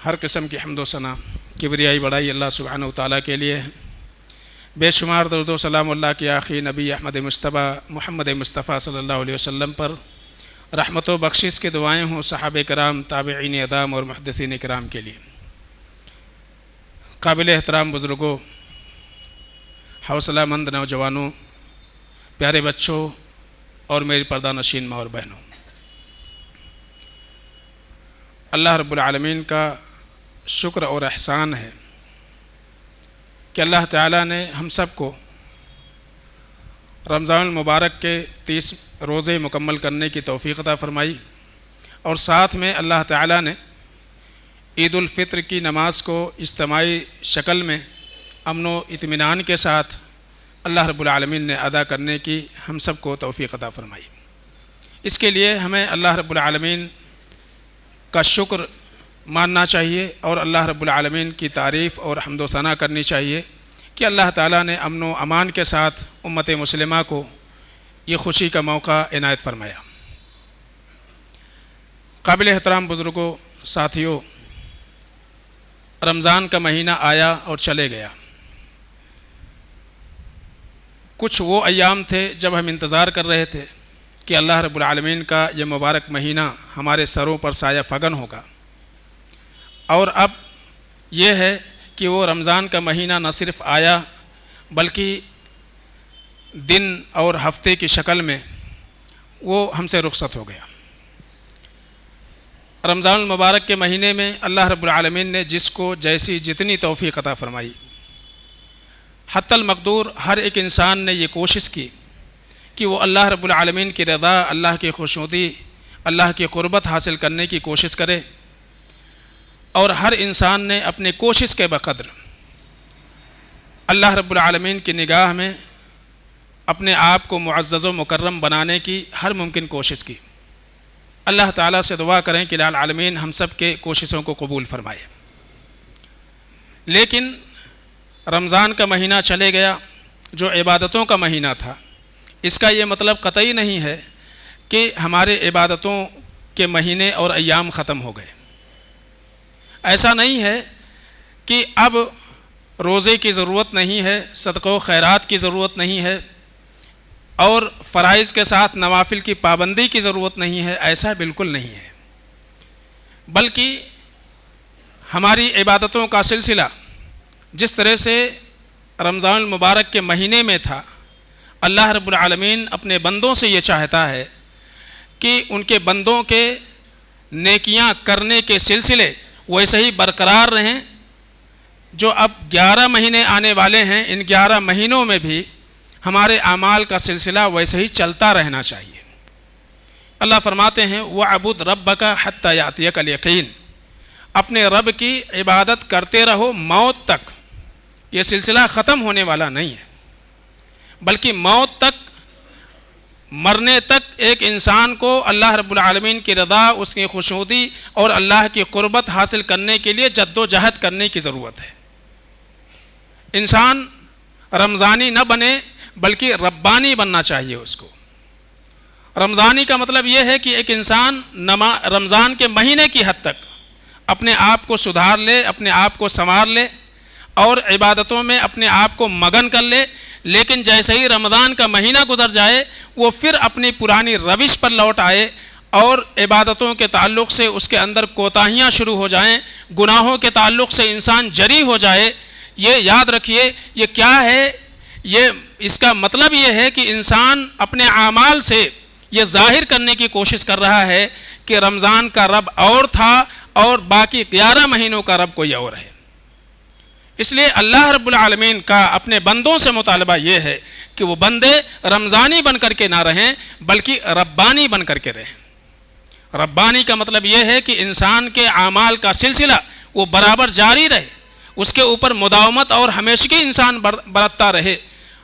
ہر قسم کی حمد و ثنا کبریائی بڑائی اللہ سبحانہ و تعالیٰ کے لیے ہے۔ بے شمار درود و سلام اللہ کے آخری نبی احمد مصطفیٰ محمد مصطفیٰ صلی اللہ علیہ وسلم پر رحمت و بخشش کی دعائیں ہوں صحابہ کرام، تابعین اعظام اور محدثین کرام کے لیے۔ قابل احترام بزرگوں، حوصلہ مند نوجوانوں، پیارے بچوں اور میری پردہ نشین ماں اور بہنوں، اللہ رب العالمین کا شکر اور احسان ہے کہ اللہ تعالیٰ نے ہم سب کو رمضان المبارک کے 30 روزے مکمل کرنے کی توفیق عطا فرمائی، اور ساتھ میں اللہ تعالیٰ نے عید الفطر کی نماز کو اجتماعی شکل میں امن و اطمینان کے ساتھ اللہ رب العالمین نے ادا کرنے کی ہم سب کو توفیق عطا فرمائی۔ اس کے لیے ہمیں اللہ رب العالمین کا شکر ماننا چاہیے اور اللہ رب العالمین کی تعریف اور حمد و ثنا کرنی چاہیے کہ اللہ تعالیٰ نے امن و امان کے ساتھ امت مسلمہ کو یہ خوشی کا موقع عنایت فرمایا۔ قابل احترام بزرگوں، ساتھیوں، رمضان کا مہینہ آیا اور چلے گیا۔ کچھ وہ ایام تھے جب ہم انتظار کر رہے تھے کہ اللہ رب العالمین کا یہ مبارک مہینہ ہمارے سروں پر سایہ فگن ہوگا، اور اب یہ ہے کہ وہ رمضان کا مہینہ نہ صرف آیا بلکہ دن اور ہفتے کی شکل میں وہ ہم سے رخصت ہو گیا۔ رمضان المبارک کے مہینے میں اللہ رب العالمین نے جس کو جیسی جتنی توفیق عطا فرمائی، حتی المقدور ہر ایک انسان نے یہ کوشش کی کہ وہ اللہ رب العالمین کی رضا، اللہ کی خوشنودی، اللہ کی قربت حاصل کرنے کی کوشش کرے، اور ہر انسان نے اپنے کوشش کے بقدر اللہ رب العالمین کی نگاہ میں اپنے آپ کو معزز و مکرم بنانے کی ہر ممکن کوشش کی۔ اللہ تعالیٰ سے دعا کریں کہ العالمین ہم سب کے کوششوں کو قبول فرمائے۔ لیکن رمضان کا مہینہ چلے گیا جو عبادتوں کا مہینہ تھا، اس کا یہ مطلب قطعی نہیں ہے کہ ہمارے عبادتوں کے مہینے اور ایام ختم ہو گئے۔ ایسا نہیں ہے کہ اب روزے کی ضرورت نہیں ہے، صدقہ و خیرات کی ضرورت نہیں ہے، اور فرائض کے ساتھ نوافل کی پابندی کی ضرورت نہیں ہے، ایسا بالکل نہیں ہے، بلکہ ہماری عبادتوں کا سلسلہ جس طرح سے رمضان المبارک کے مہینے میں تھا، اللہ رب العالمین اپنے بندوں سے یہ چاہتا ہے کہ ان کے بندوں کے نیکیاں کرنے کے سلسلے ویسے ہی برقرار رہیں۔ جو اب 11 مہینے آنے والے ہیں، ان 11 مہینوں میں بھی ہمارے اعمال کا سلسلہ ویسے ہی چلتا رہنا چاہیے۔ اللہ فرماتے ہیں وَعْبُدْ رَبَّكَ حَتَّى يَأْتِيَكَ الْيَقِينُ، اپنے رب کی عبادت کرتے رہو موت تک۔ یہ سلسلہ ختم ہونے والا نہیں ہے، بلکہ موت تک، مرنے تک ایک انسان کو اللہ رب العالمین کی رضا، اس کی خوشنودی اور اللہ کی قربت حاصل کرنے کے لیے جد و جہد کرنے کی ضرورت ہے۔ انسان رمضانی نہ بنے بلکہ ربانی بننا چاہیے اس کو۔ رمضانی کا مطلب یہ ہے کہ ایک انسان رمضان کے مہینے کی حد تک اپنے آپ کو سدھار لے، اپنے آپ کو سنوار لے اور عبادتوں میں اپنے آپ کو مگن کر لے، لیکن جیسے ہی رمضان کا مہینہ گزر جائے وہ پھر اپنی پرانی روش پر لوٹ آئے، اور عبادتوں کے تعلق سے اس کے اندر کوتاہیاں شروع ہو جائیں، گناہوں کے تعلق سے انسان جری ہو جائے۔ یہ یاد رکھیے، یہ کیا ہے؟ اس کا مطلب یہ ہے کہ انسان اپنے اعمال سے یہ ظاہر کرنے کی کوشش کر رہا ہے کہ رمضان کا رب اور تھا اور باقی 11 مہینوں کا رب کوئی اور ہے۔ اس لیے اللہ رب العالمین کا اپنے بندوں سے مطالبہ یہ ہے کہ وہ بندے رمضانی بن کر کے نہ رہیں بلکہ ربانی بن کر کے رہیں۔ ربانی کا مطلب یہ ہے کہ انسان کے اعمال کا سلسلہ وہ برابر جاری رہے، اس کے اوپر مداومت اور ہمیشگی انسان برتتا رہے۔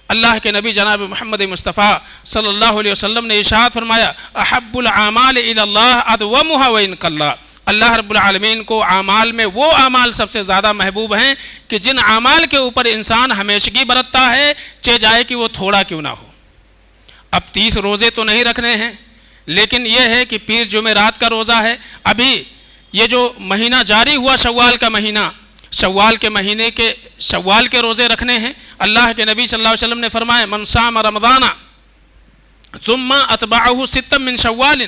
اللہ کے نبی جناب محمد مصطفیٰ صلی اللہ علیہ وسلم نے ارشاد فرمایا احب الاعمال الی اللہ ادومها وان قل، اللہ رب العالمین کو اعمال میں وہ اعمال سب سے زیادہ محبوب ہیں کہ جن اعمال کے اوپر انسان ہمیشگی برتتا ہے، چاہے جائے کہ وہ تھوڑا کیوں نہ ہو۔ اب 30 روزے تو نہیں رکھنے ہیں، لیکن یہ ہے کہ پیر جمعرات کا روزہ ہے، ابھی یہ جو مہینہ جاری ہوا شوال کا مہینہ، شوال کے مہینے کے شوال کے روزے رکھنے ہیں۔ اللہ کے نبی صلی اللہ علیہ وسلم نے فرمایا من صام رمضان ثم اتبعه ستا من شوال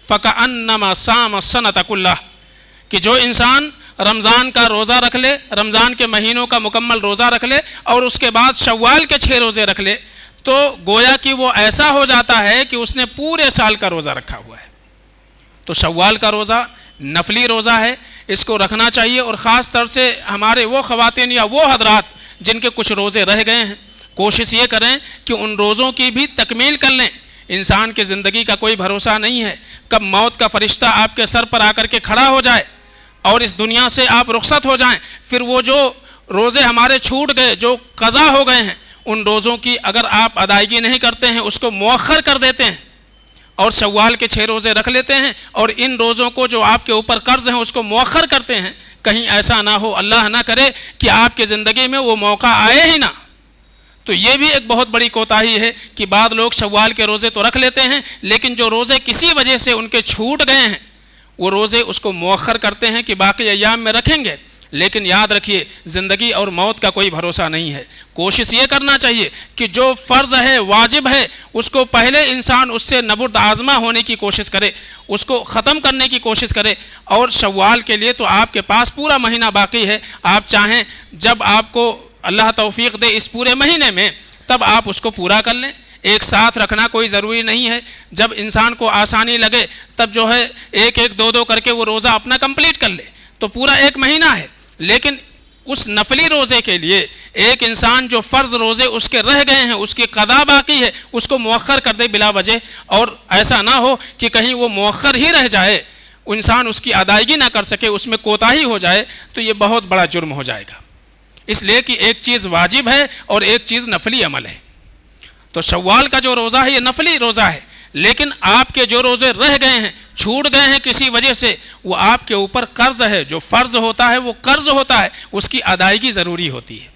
فكأنما صام السنة كلها، کہ جو انسان رمضان کا روزہ رکھ لے، رمضان کے مہینوں کا مکمل روزہ رکھ لے اور اس کے بعد شوال کے 6 روزے رکھ لے، تو گویا کہ وہ ایسا ہو جاتا ہے کہ اس نے پورے سال کا روزہ رکھا ہوا ہے۔ تو شوال کا روزہ نفلی روزہ ہے، اس کو رکھنا چاہیے، اور خاص طور سے ہمارے وہ خواتین یا وہ حضرات جن کے کچھ روزے رہ گئے ہیں، کوشش یہ کریں کہ ان روزوں کی بھی تکمیل کر لیں۔ انسان کی زندگی کا کوئی بھروسہ نہیں ہے، کب موت کا فرشتہ آپ کے سر پر آ کر کے کھڑا ہو جائے اور اس دنیا سے آپ رخصت ہو جائیں، پھر وہ جو روزے ہمارے چھوٹ گئے، جو قضا ہو گئے ہیں، ان روزوں کی اگر آپ ادائیگی نہیں کرتے ہیں، اس کو مؤخر کر دیتے ہیں اور شوال کے 6 روزے رکھ لیتے ہیں، اور ان روزوں کو جو آپ کے اوپر قرض ہیں اس کو مؤخر کرتے ہیں، کہیں ایسا نہ ہو، اللہ نہ کرے کہ آپ کی زندگی میں وہ موقع آئے ہی نہ۔ تو یہ بھی ایک بہت بڑی کوتاہی ہے کہ بعض لوگ شوال کے روزے تو رکھ لیتے ہیں، لیکن جو روزے کسی وجہ سے ان کے چھوٹ گئے ہیں وہ روزے اس کو مؤخر کرتے ہیں کہ باقی ایام میں رکھیں گے۔ لیکن یاد رکھیے زندگی اور موت کا کوئی بھروسہ نہیں ہے۔ کوشش یہ کرنا چاہیے کہ جو فرض ہے، واجب ہے، اس کو پہلے انسان اس سے نبرد آزما ہونے کی کوشش کرے، اس کو ختم کرنے کی کوشش کرے، اور شوال کے لیے تو آپ کے پاس پورا مہینہ باقی ہے، آپ چاہیں جب آپ کو اللہ توفیق دے اس پورے مہینے میں تب آپ اس کو پورا کر لیں۔ ایک ساتھ رکھنا کوئی ضروری نہیں ہے، جب انسان کو آسانی لگے تب جو ہے ایک ایک دو دو کر کے وہ روزہ اپنا کمپلیٹ کر لے، تو پورا ایک مہینہ ہے۔ لیکن اس نفلی روزے کے لیے ایک انسان جو فرض روزے اس کے رہ گئے ہیں، اس کی قضا باقی ہے، اس کو مؤخر کر دے بلا وجہ، اور ایسا نہ ہو کہ کہیں وہ مؤخر ہی رہ جائے، انسان اس کی ادائیگی نہ کر سکے، اس میں کوتاہی ہو جائے، تو یہ بہت بڑا جرم ہو جائے گا۔ اس لیے کہ ایک چیز واجب ہے اور ایک چیز نفلی عمل ہے۔ تو شوال کا جو روزہ ہے یہ نفلی روزہ ہے، لیکن آپ کے جو روزے رہ گئے ہیں، چھوٹ گئے ہیں کسی وجہ سے، وہ آپ کے اوپر قرض ہے، جو فرض ہوتا ہے وہ قرض ہوتا ہے، اس کی ادائیگی ضروری ہوتی ہے۔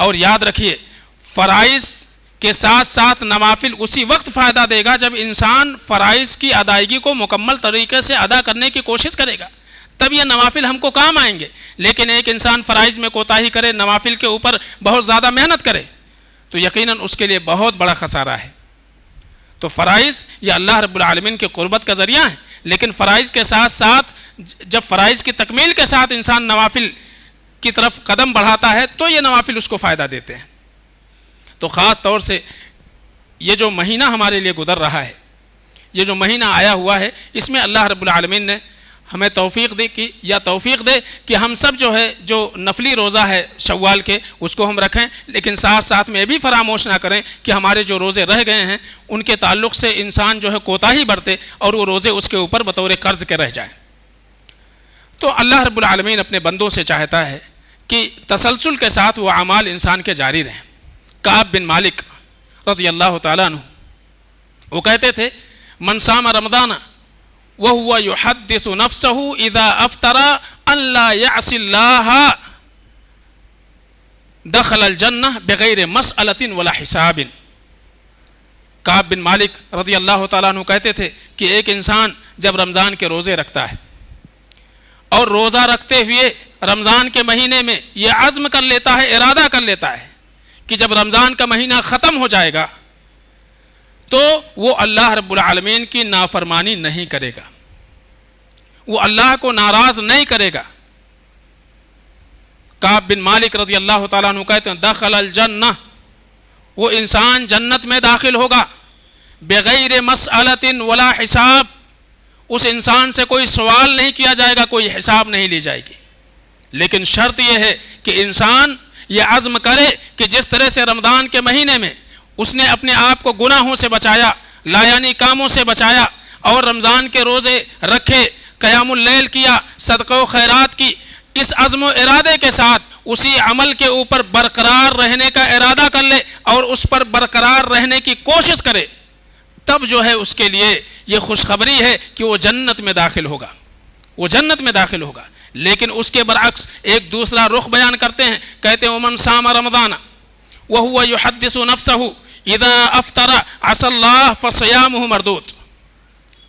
اور یاد رکھیے فرائض کے ساتھ ساتھ نوافل اسی وقت فائدہ دے گا جب انسان فرائض کی ادائیگی کو مکمل طریقے سے ادا کرنے کی کوشش کرے گا، تب یہ نوافل ہم کو کام آئیں گے۔ لیکن ایک انسان فرائض میں کوتاہی کرے، نوافل کے اوپر بہت زیادہ محنت کرے، تو یقیناً اس کے لیے بہت بڑا خسارہ ہے۔ تو فرائض یہ اللہ رب العالمین کی قربت کا ذریعہ ہے، لیکن فرائض کے ساتھ ساتھ جب فرائض کی تکمیل کے ساتھ انسان نوافل کی طرف قدم بڑھاتا ہے تو یہ نوافل اس کو فائدہ دیتے ہیں۔ تو خاص طور سے یہ جو مہینہ ہمارے لیے گزر رہا ہے، یہ جو مہینہ آیا ہوا ہے، اس میں اللہ رب العالمین نے ہمیں توفیق دے کہ ہم سب جو ہے جو نفلی روزہ ہے شوال کے اس کو ہم رکھیں، لیکن ساتھ ساتھ میں بھی فراموش نہ کریں کہ ہمارے جو روزے رہ گئے ہیں ان کے تعلق سے انسان جو ہے کوتاہی برتے اور وہ روزے اس کے اوپر بطور قرض کے رہ جائیں۔ تو اللہ رب العالمین اپنے بندوں سے چاہتا ہے کہ تسلسل کے ساتھ وہ اعمال انسان کے جاری رہیں۔ کعب بن مالک رضی اللہ تعالیٰ عنہ وہ کہتے تھے من صام رمضان وهو يحدث نفسه اذا افطر ان لا يعصي الله دخل الجنہ بغیر مسئلۃ ولا حساب۔ کعب بن مالک رضی اللہ تعالیٰ عنہ کہتے تھے کہ ایک انسان جب رمضان کے روزے رکھتا ہے اور روزہ رکھتے ہوئے رمضان کے مہینے میں یہ عزم کر لیتا ہے، ارادہ کر لیتا ہے کہ جب رمضان کا مہینہ ختم ہو جائے گا تو وہ اللہ رب العالمین کی نافرمانی نہیں کرے گا، وہ اللہ کو ناراض نہیں کرے گا۔ کعب بن مالک رضی اللہ تعالیٰ عنہ کہتے ہیں دخل الجنہ، وہ انسان جنت میں داخل ہوگا بغیر مسئلۃ ولا حساب، اس انسان سے کوئی سوال نہیں کیا جائے گا، کوئی حساب نہیں لی جائے گی۔ لیکن شرط یہ ہے کہ انسان یہ عزم کرے کہ جس طرح سے رمضان کے مہینے میں اس نے اپنے آپ کو گناہوں سے بچایا، لایانی کاموں سے بچایا، اور رمضان کے روزے رکھے، قیام اللیل کیا، صدقہ و خیرات کی، اس عزم و ارادے کے ساتھ اسی عمل کے اوپر برقرار رہنے کا ارادہ کر لے اور اس پر برقرار رہنے کی کوشش کرے، تب جو ہے اس کے لیے یہ خوشخبری ہے کہ وہ جنت میں داخل ہوگا، وہ جنت میں داخل ہوگا۔ لیکن اس کے برعکس ایک دوسرا رخ بیان کرتے ہیں، کہتے ہیں ومن صام رمضان وهو يحدث نفسه اذا افطر عسى الله فصيامه مردود۔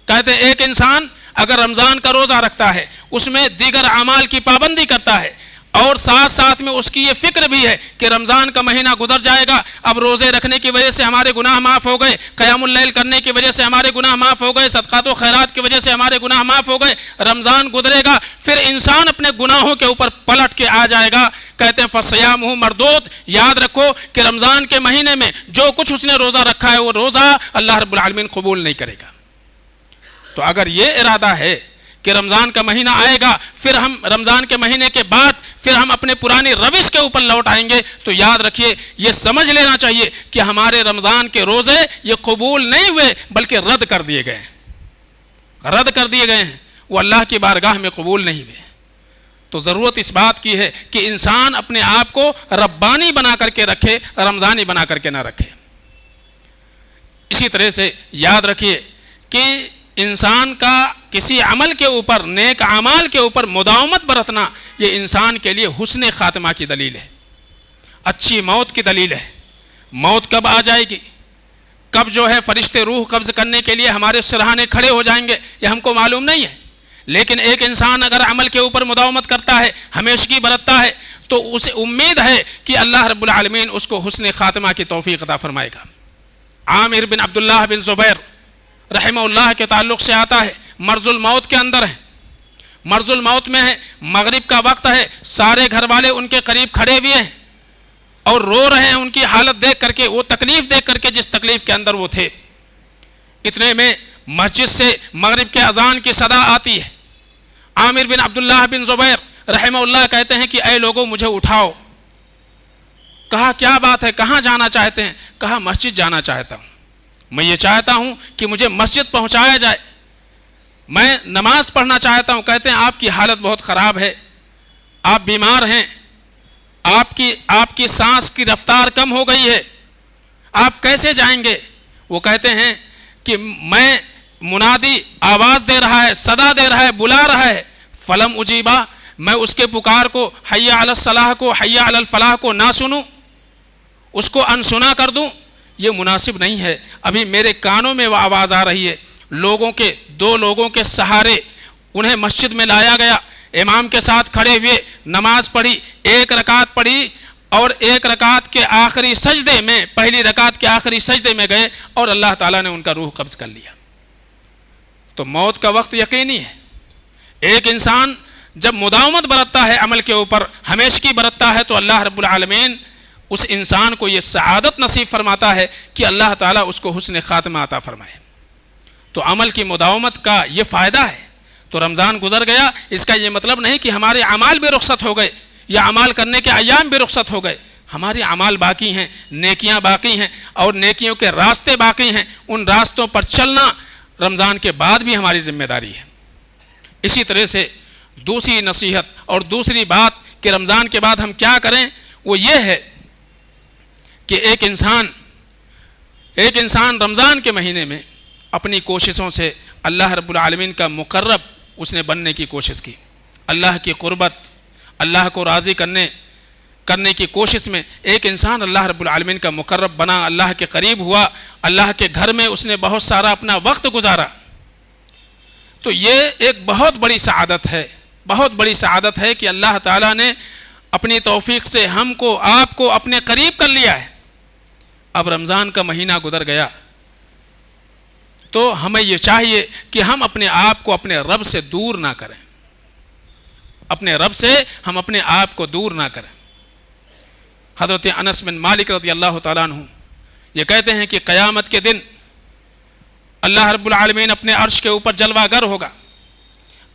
کہتے ہیں ایک انسان اگر رمضان کا روزہ رکھتا ہے، اس میں دیگر اعمال کی پابندی کرتا ہے، اور ساتھ ساتھ میں اس کی یہ فکر بھی ہے کہ رمضان کا مہینہ گزر جائے گا، اب روزے رکھنے کی وجہ سے ہمارے گناہ معاف ہو گئے، قیام اللیل کرنے کی وجہ سے ہمارے گناہ معاف ہو گئے، صدقات و خیرات کی وجہ سے ہمارے گناہ معاف ہو گئے، رمضان گزرے گا، پھر انسان اپنے گناہوں کے اوپر پلٹ کے آ جائے گا۔ کہتے ہیں فصیامہ مردود، یاد رکھو کہ رمضان کے مہینے میں جو کچھ اس نے روزہ رکھا ہے وہ روزہ اللہ رب العالمین قبول نہیں کرے گا۔ تو اگر یہ ارادہ ہے کہ رمضان کا مہینہ آئے گا، پھر ہم رمضان کے مہینے کے بعد پھر ہم اپنے پرانی روش کے اوپر لوٹ آئیں گے، تو یاد رکھیے یہ سمجھ لینا چاہیے کہ ہمارے رمضان کے روزے یہ قبول نہیں ہوئے بلکہ رد کر دیے گئے ہیں، رد کر دیے گئے ہیں، وہ اللہ کی بارگاہ میں قبول نہیں ہوئے۔ تو ضرورت اس بات کی ہے کہ انسان اپنے آپ کو ربانی بنا کر کے رکھے، رمضانی بنا کر کے نہ رکھے۔ اسی طرح سے یاد رکھیے کہ انسان کا کسی عمل کے اوپر، نیک اعمال کے اوپر مداومت برتنا، یہ انسان کے لیے حسن خاتمہ کی دلیل ہے، اچھی موت کی دلیل ہے۔ موت کب آ جائے گی، کب جو ہے فرشتے روح قبض کرنے کے لیے ہمارے سرہانے کھڑے ہو جائیں گے، یہ ہم کو معلوم نہیں ہے، لیکن ایک انسان اگر عمل کے اوپر مداومت کرتا ہے، ہمیشگی برتتا ہے، تو اسے امید ہے کہ اللہ رب العالمین اس کو حسن خاتمہ کی توفیق عطا فرمائے گا۔ عامر بن عبداللہ بن زبیر رحمہ اللہ کے تعلق سے آتا ہے، مرض الموت کے اندر ہے، مرض الموت میں ہے، مغرب کا وقت ہے، سارے گھر والے ان کے قریب کھڑے ہوئے ہیں اور رو رہے ہیں ان کی حالت دیکھ کر کے، وہ تکلیف دیکھ کر کے جس تکلیف کے اندر وہ تھے۔ اتنے میں مسجد سے مغرب کے اذان کی صدا آتی ہے۔ عامر بن عبداللہ بن زبیر رحمہ اللہ کہتے ہیں کہ اے لوگوں مجھے اٹھاؤ۔ کہا کیا بات ہے، کہاں جانا چاہتے ہیں؟ کہا مسجد جانا چاہتا ہوں، میں یہ چاہتا ہوں کہ مجھے مسجد پہنچایا جائے، میں نماز پڑھنا چاہتا ہوں۔ کہتے ہیں آپ کی حالت بہت خراب ہے، آپ بیمار ہیں، آپ کی سانس کی رفتار کم ہو گئی ہے، آپ کیسے جائیں گے؟ وہ کہتے ہیں کہ میں منادی آواز دے رہا ہے، صدا دے رہا ہے، بلا رہا ہے، فلم اجیبا، میں اس کے پکار کو، حی علی الصلاح کو، حی علی الفلاح کو نہ سنوں، اس کو انسنا کر دوں؟ یہ مناسب نہیں ہے۔ ابھی میرے کانوں میں وہ آواز آ رہی ہے، دو لوگوں کے سہارے انہیں مسجد میں لایا گیا، امام کے ساتھ کھڑے ہوئے، نماز پڑھی، ایک رکعت پڑھی، اور ایک رکعت کے آخری سجدے میں، پہلی رکعت کے آخری سجدے میں گئے اور اللہ تعالیٰ نے ان کا روح قبض کر لیا۔ تو موت کا وقت یقینی ہے۔ ایک انسان جب مداومت برتتا ہے عمل کے اوپر، ہمیشگی برتتا ہے، تو اللہ رب العالمین اس انسان کو یہ سعادت نصیب فرماتا ہے کہ اللہ تعالیٰ اس کو حسن خاتمہ عطا فرمائے۔ تو عمل کی مداومت کا یہ فائدہ ہے۔ تو رمضان گزر گیا، اس کا یہ مطلب نہیں کہ ہمارے اعمال بھی رخصت ہو گئے یا اعمال کرنے کے ایام بھی رخصت ہو گئے۔ ہمارے اعمال باقی ہیں، نیکیاں باقی ہیں، اور نیکیوں کے راستے باقی ہیں، ان راستوں پر چلنا رمضان کے بعد بھی ہماری ذمہ داری ہے۔ اسی طرح سے دوسری نصیحت اور دوسری بات کہ رمضان کے بعد ہم کیا کریں، وہ یہ ہے کہ ایک انسان رمضان کے مہینے میں اپنی کوششوں سے اللہ رب العالمین کا مقرب اس نے بننے کی کوشش کی، اللہ کی قربت، اللہ کو راضی کرنے کی کوشش میں ایک انسان اللہ رب العالمین کا مقرب بنا، اللہ کے قریب ہوا، اللہ کے گھر میں اس نے بہت سارا اپنا وقت گزارا۔ تو یہ ایک بہت بڑی سعادت ہے، بہت بڑی سعادت ہے کہ اللہ تعالیٰ نے اپنی توفیق سے ہم کو، آپ کو اپنے قریب کر لیا ہے۔ اب رمضان کا مہینہ گزر گیا تو ہمیں یہ چاہیے کہ ہم اپنے آپ کو اپنے رب سے دور نہ کریں، اپنے رب سے ہم اپنے آپ کو دور نہ کریں۔ حضرت انس بن مالک رضی اللہ تعالیٰ عنہ یہ کہتے ہیں کہ قیامت کے دن اللہ رب العالمین اپنے عرش کے اوپر جلوہ گر ہوگا،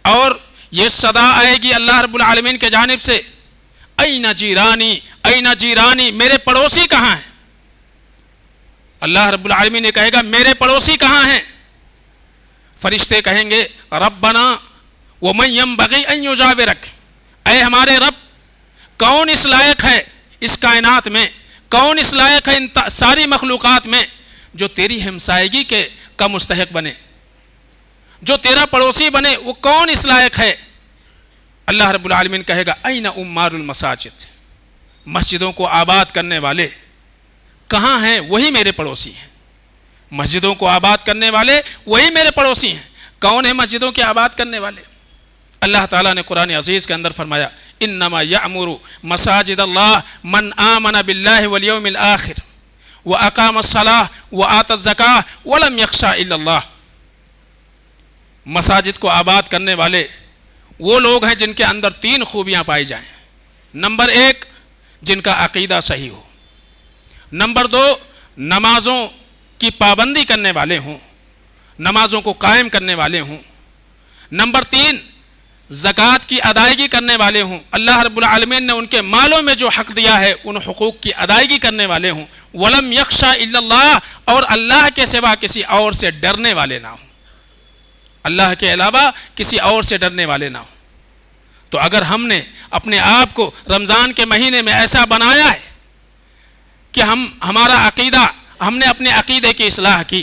اور یہ صدا آئے گی اللہ رب العالمین کے جانب سے، این جیرانی این جیرانی، میرے پڑوسی کہاں ہیں؟ اللہ رب العالمین نے کہے گا میرے پڑوسی کہاں ہیں؟ فرشتے کہیں گے ربنا ومن ينبغي ان يجاورك، اے ہمارے رب کون اس لائق ہے اس کائنات میں، کون اس لائق ہے ان ساری مخلوقات میں جو تیری ہمسائیگی کا مستحق بنے، جو تیرا پڑوسی بنے، وہ کون اس لائق ہے؟ اللہ رب العالمین کہے گا این عمار المساجد، مسجدوں کو آباد کرنے والے کہاں ہیں؟ وہی میرے پڑوسی ہیں، مسجدوں کو آباد کرنے والے وہی میرے پڑوسی ہیں۔ کون ہے مسجدوں کے آباد کرنے والے؟ اللہ تعالیٰ نے قرآن عزیز کے اندر فرمایا انما یعمر مساجد اللہ من آمن باللہ والیوم الآخر واقام الصلاۃ وآتى الزکاۃ ولم یخشى الا اللہ. مساجد کو آباد کرنے والے وہ لوگ ہیں جن کے اندر 3 خوبیاں پائی جائیں. نمبر 1 جن کا عقیدہ صحیح ہو. نمبر 2 نمازوں کی پابندی کرنے والے ہوں, نمازوں کو قائم کرنے والے ہوں. نمبر 3 زکوٰۃ کی ادائیگی کرنے والے ہوں, اللہ رب العالمین نے ان کے مالوں میں جو حق دیا ہے ان حقوق کی ادائیگی کرنے والے ہوں. ولم یخشى الا اللہ, اور اللہ کے سوا کسی اور سے ڈرنے والے نہ ہوں, اللہ کے علاوہ کسی اور سے ڈرنے والے نہ ہوں. تو اگر ہم نے اپنے آپ کو رمضان کے مہینے میں ایسا بنایا ہے کہ ہمارا عقیدہ, ہم نے اپنے عقیدے کی اصلاح کی,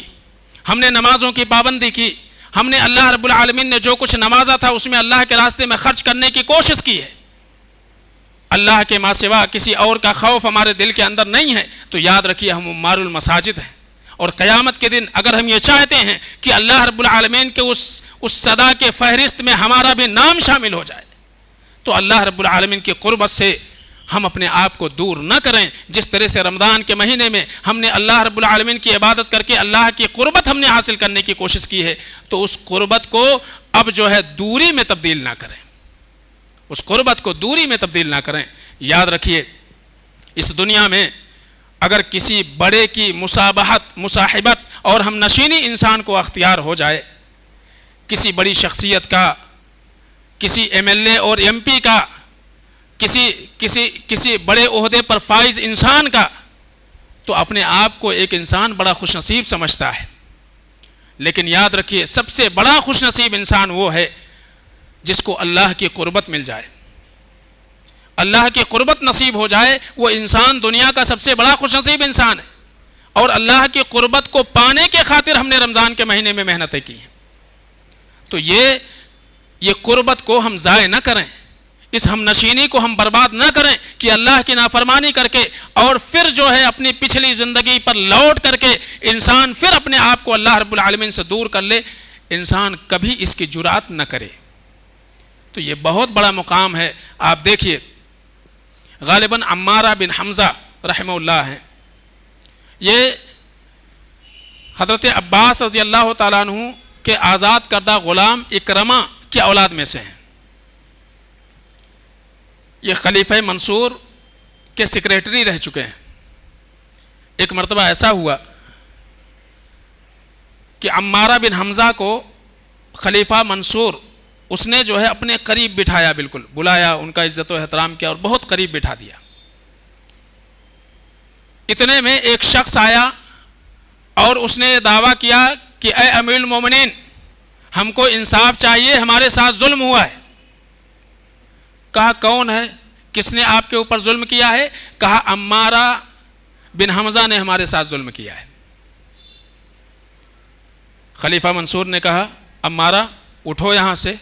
ہم نے نمازوں کی پابندی کی, ہم نے اللہ رب العالمین نے جو کچھ نوازا تھا اس میں اللہ کے راستے میں خرچ کرنے کی کوشش کی ہے, اللہ کے ماں سوا کسی اور کا خوف ہمارے دل کے اندر نہیں ہے, تو یاد رکھیے ہم عمار المساجد ہیں. اور قیامت کے دن اگر ہم یہ چاہتے ہیں کہ اللہ رب العالمین کے اس صدا کے فہرست میں ہمارا بھی نام شامل ہو جائے, تو اللہ رب العالمین کی قربت سے ہم اپنے آپ کو دور نہ کریں. جس طرح سے رمضان کے مہینے میں ہم نے اللہ رب العالمین کی عبادت کر کے اللہ کی قربت ہم نے حاصل کرنے کی کوشش کی ہے, تو اس قربت کو اب جو ہے دوری میں تبدیل نہ کریں, اس قربت کو دوری میں تبدیل نہ کریں. یاد رکھیے اس دنیا میں اگر کسی بڑے کی مصاحبت اور ہم نشینی انسان کو اختیار ہو جائے, کسی بڑی شخصیت کا, کسی ایم ایل اے اور ایم پی کا, کسی بڑے عہدے پر فائز انسان کا, تو اپنے آپ کو ایک انسان بڑا خوش نصیب سمجھتا ہے. لیکن یاد رکھیے سب سے بڑا خوش نصیب انسان وہ ہے جس کو اللہ کی قربت مل جائے, اللہ کی قربت نصیب ہو جائے. وہ انسان دنیا کا سب سے بڑا خوش نصیب انسان ہے. اور اللہ کی قربت کو پانے کے خاطر ہم نے رمضان کے مہینے میں محنتیں کی ہیں. تو یہ قربت کو ہم ضائع نہ کریں, اس ہم نشینی کو ہم برباد نہ کریں کہ اللہ کی نافرمانی کر کے اور پھر جو ہے اپنی پچھلی زندگی پر لوٹ کر کے انسان پھر اپنے آپ کو اللہ رب العالمین سے دور کر لے. انسان کبھی اس کی جرات نہ کرے. تو یہ بہت بڑا مقام ہے. آپ دیکھیے غالباً عمارہ بن حمزہ رحمہ اللہ ہیں, یہ حضرت عباس رضی اللہ تعالیٰ عنہ کے آزاد کردہ غلام اکرمہ کی اولاد میں سے ہیں. یہ خلیفہ منصور کے سیکریٹری رہ چکے ہیں. ایک مرتبہ ایسا ہوا کہ عمارہ بن حمزہ کو خلیفہ منصور اس نے جو ہے اپنے قریب بٹھایا, بالکل بلایا, ان کا عزت و احترام کیا اور بہت قریب بٹھا دیا. اتنے میں ایک شخص آیا اور اس نے یہ دعویٰ کیا کہ اے امیر المومنین, ہم کو انصاف چاہیے, ہمارے ساتھ ظلم ہوا ہے. کہا کون ہے, کس نے آپ کے اوپر ظلم کیا ہے؟ کہا عمارہ بن حمزہ نے ہمارے ساتھ ظلم کیا ہے. خلیفہ منصور نے کہا عمارہ اٹھو یہاں سے,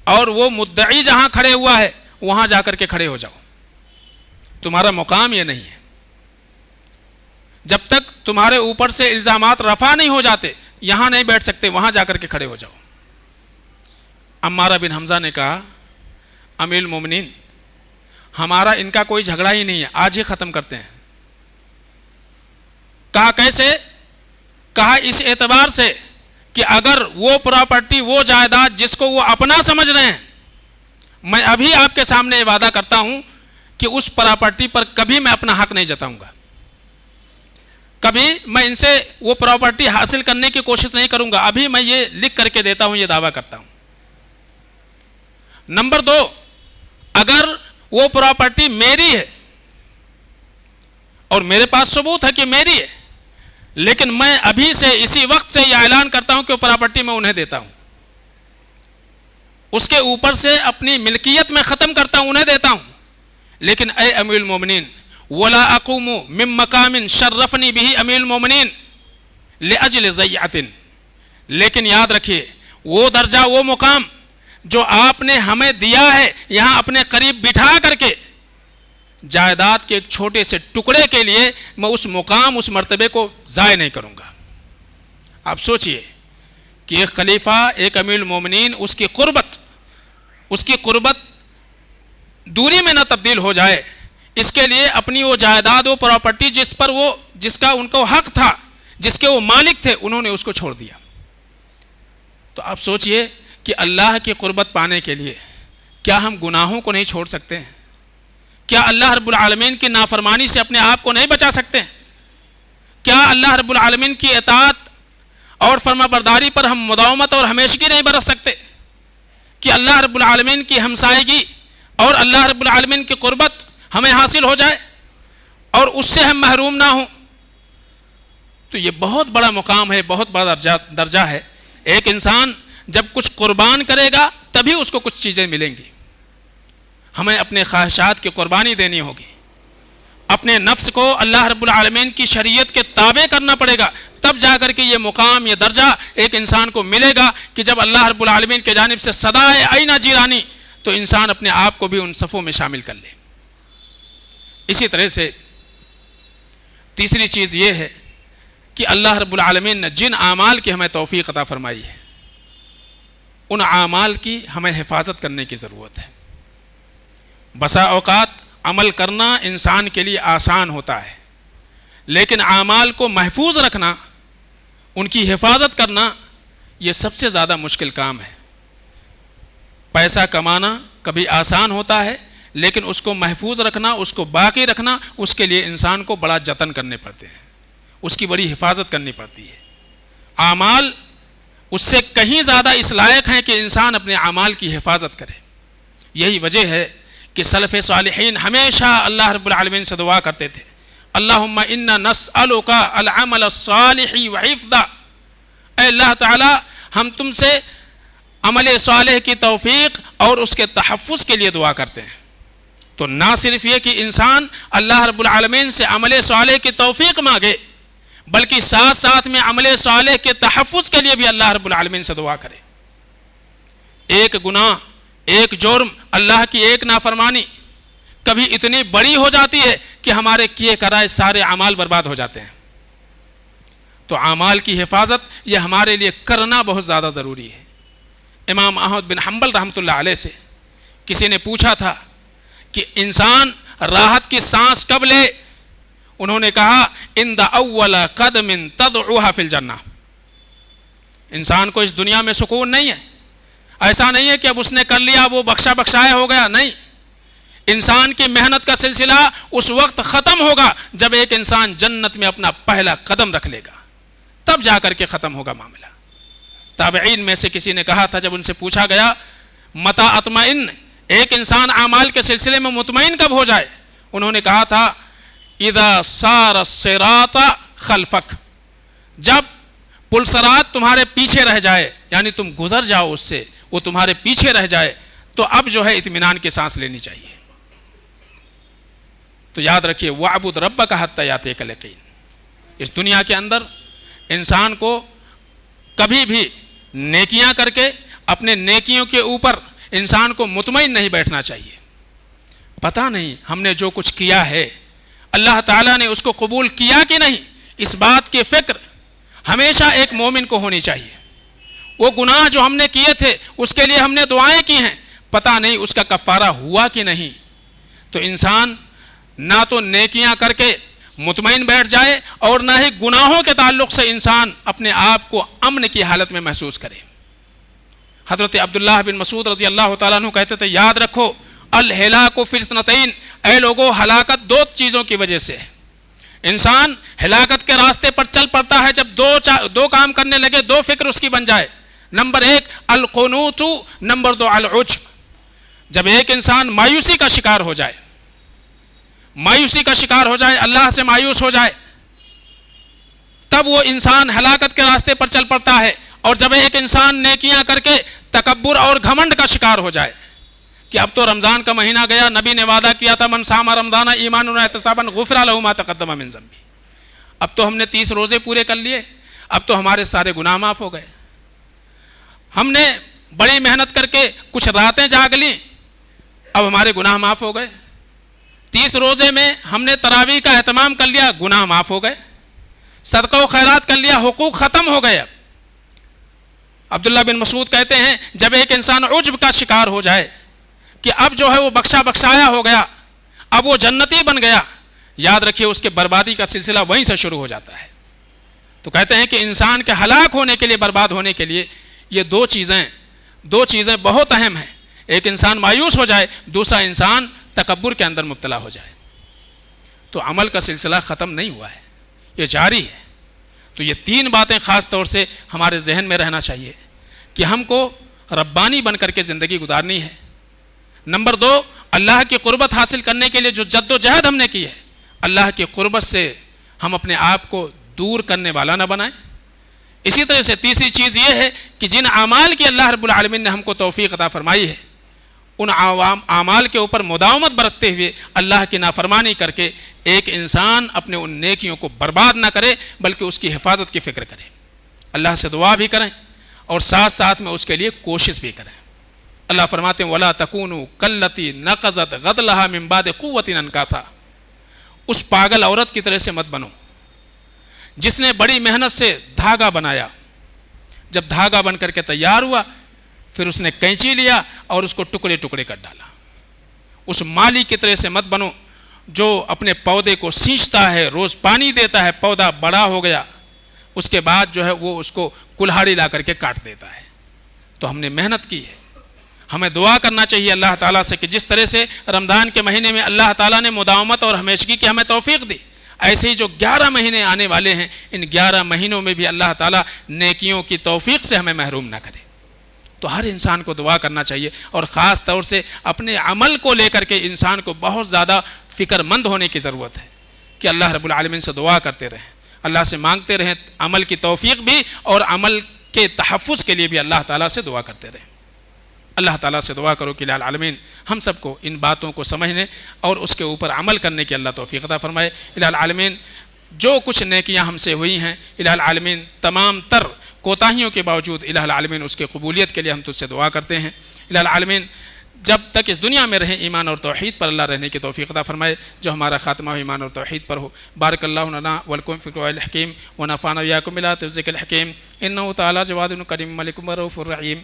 اور وہ مدعی جہاں کھڑے ہوا ہے وہاں جا کر کے کھڑے ہو جاؤ, تمہارا مقام یہ نہیں ہے. جب تک تمہارے اوپر سے الزامات رفع نہیں ہو جاتے یہاں نہیں بیٹھ سکتے, وہاں جا کر کے کھڑے ہو جاؤ. عمارہ بن حمزہ نے کہا امیر المومنین, ہمارا ان کا کوئی جھگڑا ہی نہیں ہے, آج ہی ختم کرتے ہیں. کہا کیسے؟ کہا اس اعتبار سے کہ اگر وہ پراپرٹی, وہ جائیداد جس کو وہ اپنا سمجھ رہے ہیں, میں ابھی آپ کے سامنے یہ وعدہ کرتا ہوں کہ اس پراپرٹی پر کبھی میں اپنا حق نہیں جتاؤں گا, کبھی میں ان سے وہ پراپرٹی حاصل کرنے کی کوشش نہیں کروں گا. ابھی میں یہ لکھ کر کے دیتا ہوں, یہ دعویٰ کرتا ہوں. نمبر 2, اگر وہ پراپرٹی میری ہے اور میرے پاس ثبوت ہے کہ میری ہے, لیکن میں ابھی سے اسی وقت سے یہ اعلان کرتا ہوں کہ وہ پراپرٹی میں انہیں دیتا ہوں, اس کے اوپر سے اپنی ملکیت میں ختم کرتا ہوں, انہیں دیتا ہوں. لیکن اے امیر المومنین, ولا اقوم من مقام شرفنی به امیر المومنین لاجل ضیعۃ, لیکن یاد رکھیے وہ درجہ, وہ مقام جو آپ نے ہمیں دیا ہے یہاں اپنے قریب بٹھا کر کے, جائیداد کے ایک چھوٹے سے ٹکڑے کے لیے میں اس مقام, اس مرتبے کو ضائع نہیں کروں گا. آپ سوچئے کہ ایک خلیفہ، ایک امیر المومنین، اس کی قربت دوری میں نہ تبدیل ہو جائے، اس کے لیے اپنی وہ جائیداد و پراپرٹی جس کا ان کو حق تھا، جس کے وہ مالک تھے، انہوں نے اس کو چھوڑ دیا۔ تو آپ سوچئے کہ اللہ کی قربت پانے کے لیے کیا ہم گناہوں کو نہیں چھوڑ سکتے ہیں؟ کیا اللہ رب العالمین کی نافرمانی سے اپنے آپ کو نہیں بچا سکتے ہیں؟ کیا اللہ رب العالمین کی اطاعت اور فرما برداری پر ہم مداومت اور ہمیشگی نہیں برت سکتے؟ کہ اللہ رب العالمین کی ہمسائیگی اور اللہ رب العالمین کی قربت ہمیں حاصل ہو جائے اور اس سے ہم محروم نہ ہوں؟ تو یہ بہت بڑا مقام ہے، بہت بڑا درجہ ہے۔ ایک انسان جب کچھ قربان کرے گا تبھی اس کو کچھ چیزیں ملیں گی۔ ہمیں اپنے خواہشات کی قربانی دینی ہوگی، اپنے نفس کو اللہ رب العالمین کی شریعت کے تابع کرنا پڑے گا، تب جا کر کے یہ مقام، یہ درجہ ایک انسان کو ملے گا کہ جب اللہ رب العالمین کے جانب سے صدا ہے اینا جیرانی، تو انسان اپنے آپ کو بھی ان صفوں میں شامل کر لے۔ اسی طرح سے تیسری چیز یہ ہے کہ اللہ رب العالمین نے جن اعمال کی ہمیں توفیق عطا فرمائی ہے، ان اعمال کی ہمیں حفاظت کرنے کی ضرورت ہے۔ بسا اوقات عمل کرنا انسان کے لیے آسان ہوتا ہے، لیکن اعمال کو محفوظ رکھنا، ان کی حفاظت کرنا، یہ سب سے زیادہ مشکل کام ہے۔ پیسہ کمانا کبھی آسان ہوتا ہے، لیکن اس کو محفوظ رکھنا، اس کو باقی رکھنا، اس کے لیے انسان کو بڑا جتن کرنے پڑتے ہیں، اس کی بڑی حفاظت کرنی پڑتی ہے۔ اعمال اس سے کہیں زیادہ اس لائق ہیں کہ انسان اپنے اعمال کی حفاظت کرے۔ یہی وجہ ہے کہ سلف صالحین ہمیشہ اللہ رب العالمین سے دعا کرتے تھے، اللہم انا نسألک العمل الصالح وحفظہ، اے اللہ تعالی ہم تم سے عمل صالح کی توفیق اور اس کے تحفظ کے لیے دعا کرتے ہیں۔ تو نہ صرف یہ کہ انسان اللہ رب العالمین سے عمل صالح کی توفیق مانگے، بلکہ ساتھ ساتھ میں عمل صالح کے تحفظ کے لیے بھی اللہ رب العالمین سے دعا کرے۔ ایک گناہ، ایک جرم، اللہ کی ایک نافرمانی کبھی اتنی بڑی ہو جاتی ہے کہ ہمارے کیے کرائے سارے اعمال برباد ہو جاتے ہیں۔ تو اعمال کی حفاظت یہ ہمارے لیے کرنا بہت زیادہ ضروری ہے۔ امام احمد بن حنبل رحمۃ اللہ علیہ سے کسی نے پوچھا تھا کہ انسان راحت کی سانس کب لے؟ انہوں نے کہا ان دا اول قدم تدعوها فی الجنہ۔ انسان کو اس دنیا میں سکون نہیں ہے، ایسا نہیں ہے کہ اب اس نے کر لیا وہ بخشا بخشایا ہو گیا، نہیں، انسان کی محنت کا سلسلہ اس وقت ختم ہوگا جب ایک انسان جنت میں اپنا پہلا قدم رکھ لے گا، تب جا کر کے ختم ہوگا معاملہ۔ تابعین میں سے کسی نے کہا تھا جب ان سے پوچھا گیا متی اطمئن، ایک انسان اعمال کے سلسلے میں مطمئن کب ہو جائے؟ انہوں نے کہا تھا اذا صار الصراط خلفک، جب پل صراط تمہارے پیچھے رہ جائے، یعنی تم گزر جاؤ اس سے، وہ تمہارے پیچھے رہ جائے، تو اب جو ہے اطمینان کی سانس لینی چاہیے۔ تو یاد رکھیے وَاعْبُدْ رَبَّكَ حَتَّى يَأْتِيَكَ الْيَقِينُ، اس دنیا کے اندر انسان کو کبھی بھی نیکیاں کر کے اپنے نیکیوں کے اوپر انسان کو مطمئن نہیں بیٹھنا چاہیے۔ پتہ نہیں ہم نے جو کچھ کیا ہے اللہ تعالیٰ نے اس کو قبول کیا کہ نہیں، اس بات کی فکر ہمیشہ ایک مومن کو ہونی چاہیے۔ وہ گناہ جو ہم نے کیے تھے اس کے لیے ہم نے دعائیں کی ہیں، پتہ نہیں اس کا کفارہ ہوا کہ نہیں۔ تو انسان نہ تو نیکیاں کر کے مطمئن بیٹھ جائے اور نہ ہی گناہوں کے تعلق سے انسان اپنے آپ کو امن کی حالت میں محسوس کرے۔ حضرت عبداللہ بن مسعود رضی اللہ تعالیٰ عنہ کہتے تھے یاد رکھو الہلاک فی اثنتین، اے لوگو ہلاکت دو چیزوں کی وجہ سے ہے۔ انسان ہلاکت کے راستے پر چل پڑتا ہے جب دو کام کرنے لگے، دو فکر اس کی بن جائے، نمبر ایک القنوط، نمبر دو العجب۔ جب ایک انسان مایوسی کا شکار ہو جائے، مایوسی کا شکار ہو جائے، اللہ سے مایوس ہو جائے، تب وہ انسان ہلاکت کے راستے پر چل پڑتا ہے۔ اور جب ایک انسان نیکیاں کر کے تکبر اور گھمنڈ کا شکار ہو جائے کہ اب تو رمضان کا مہینہ گیا، نبی نے وعدہ کیا تھا من صام رمضان ایمانا واحتسابا غفر له ما تقدم من ذنبه، اب تو ہم نے 30 روزے پورے کر لیے، اب تو ہمارے سارے گناہ معاف ہو گئے، ہم نے بڑی محنت کر کے کچھ راتیں جاگ لی، اب ہمارے گناہ معاف ہو گئے، 30 روزے میں ہم نے تراویح کا اہتمام کر لیا، گناہ معاف ہو گئے، صدقہ و خیرات کر لیا، حقوق ختم ہو گئے۔ عبداللہ بن مسعود کہتے ہیں جب ایک انسان عجب کا شکار ہو جائے کہ اب جو ہے وہ بخشا بخشایا ہو گیا، اب وہ جنتی بن گیا، یاد رکھیے اس کے بربادی کا سلسلہ وہیں سے شروع ہو جاتا ہے۔ تو کہتے ہیں کہ انسان کے ہلاک ہونے کے لیے، برباد ہونے کے لیے یہ دو چیزیں بہت اہم ہیں۔ ایک انسان مایوس ہو جائے، دوسرا انسان تکبر کے اندر مبتلا ہو جائے۔ تو عمل کا سلسلہ ختم نہیں ہوا ہے، یہ جاری ہے۔ تو یہ تین باتیں خاص طور سے ہمارے ذہن میں رہنا چاہیے کہ ہم کو ربانی بن کر کے زندگی گزارنی ہے۔ نمبر 2، اللہ کی قربت حاصل کرنے کے لیے جو جد و جہد ہم نے کی ہے، اللہ کی قربت سے ہم اپنے آپ کو دور کرنے والا نہ بنائیں۔ اسی طرح سے تیسری چیز یہ ہے کہ جن اعمال کی اللہ رب العالمین نے ہم کو توفیق عطا فرمائی ہے، ان اعمال کے اوپر مداومت برتتے ہوئے اللہ کی نافرمانی کر کے ایک انسان اپنے ان نیکیوں کو برباد نہ کرے، بلکہ اس کی حفاظت کی فکر کرے، اللہ سے دعا بھی کریں اور ساتھ ساتھ میں اس کے لیے کوشش بھی کریں۔ اللہ فرماتے ہیں وَلَا تَكُونُوا كَالَّتِي نَقَضَتْ غَزْلَهَا مِن بَعْدِ قُوَّةٍ أَنْكَاثًا، اس پاگل عورت کی طرح سے مت بنو جس نے بڑی محنت سے دھاگا بنایا، جب دھاگا بن کر کے تیار ہوا پھر اس نے کینچی لیا اور اس کو ٹکڑے ٹکڑے کر ڈالا۔ اس مالی کی طرح سے مت بنو جو اپنے پودے کو سینچتا ہے، روز پانی دیتا ہے، پودا بڑا ہو گیا، اس کے بعد جو ہے وہ اس کو کلہاڑی لا کر کے کاٹ دیتا ہے۔ تو ہم نے محنت کی ہے، ہمیں دعا کرنا چاہیے اللہ تعالیٰ سے کہ جس طرح سے رمضان کے مہینے میں اللہ تعالیٰ نے مداومت اور ہمیشگی کی ہمیں توفیق دی، ایسے ہی جو 11 مہینے آنے والے ہیں ان 11 مہینوں میں بھی اللہ تعالیٰ نیکیوں کی توفیق سے ہمیں محروم نہ کرے۔ تو ہر انسان کو دعا کرنا چاہیے، اور خاص طور سے اپنے عمل کو لے کر کے انسان کو بہت زیادہ فکر مند ہونے کی ضرورت ہے کہ اللہ رب العالمین سے دعا کرتے رہیں، اللہ سے مانگتے رہیں عمل کی توفیق بھی، اور عمل کے تحفظ کے لیے بھی اللہ تعالیٰ سے دعا کرتے رہیں۔ اللہ تعالیٰ سے دعا کرو کہ الہ العالمین ہم سب کو ان باتوں کو سمجھنے اور اس کے اوپر عمل کرنے کی اللہ توفیق عطا فرمائے۔ الہ العالمین جو کچھ نیکیاں ہم سے ہوئی ہیں، الہ العالمین تمام تر کوتاہیوں کے باوجود الہ العالمین اس کی قبولیت کے لیے ہم تجھ سے دعا کرتے ہیں۔ الہ العالمین جب تک اس دنیا میں رہیں ایمان اور توحید پر اللہ رہنے کی توفیق عطا فرمائے، جو ہمارا خاتمہ ہو ایمان اور توحید پر ہو۔ بارک اللہ لنا ولکم فی القرآن الحکیم ونفعنا وإياکم بآیات الذکر الحکیم، انہ تعالی جواد کریم ملک رؤوف الرحیم۔